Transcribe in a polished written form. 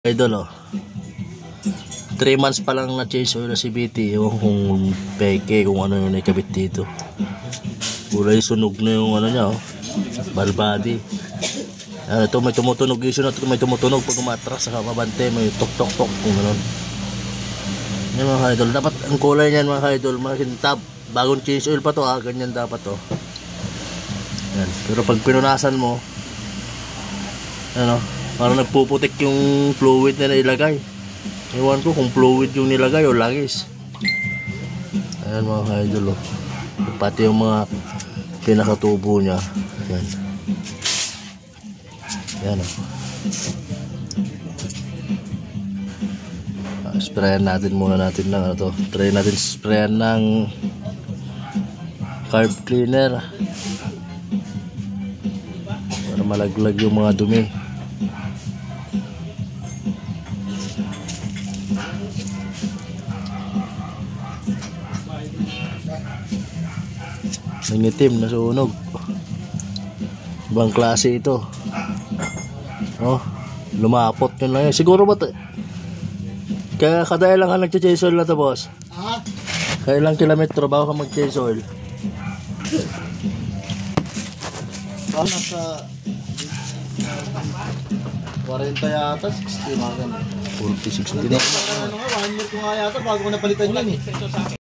Idol, oh. 3 months pa lang na change oil na si BT. Ewan kung peke, kung ano yung nakabit dito. Kulay sunog na yung ano niya, oh. Ball body. Ito may tumutunog issue na ito. May tumutunog pag umatras sa mabante. May tok tok tok kung gano'n. Yan mga idol. Dapat ang kulay niyan mga idol, makintab. Bagong change oil pa to, ah. Ganyan dapat, oh. Yan. Pero pag pinunasan mo, ano, parang nagpuputik yung fluid na nailagay. Ewan ko kung fluid yung nilagay o langis. Ayan mga idol, oh. Pati yung mga pinakatubo niya. Ayan. Ayan, oh. Sprayan natin muna natin ng ano to. Try natin sprayan ng carb cleaner para malaglag yung mga dumi. Nangitim na sunog. Ibang klase ito. Oh, lumapot yun lang yun. Siguro ba kaya kada ilang ka nag-change oil na to, boss? Kaya ilang kilometro bago ka mag-change oil? Nasa 40 yata, 60 mga ganun. 40, 60 na. Ano nga, 1 year ko nga yata bago ko napalitan yan eh.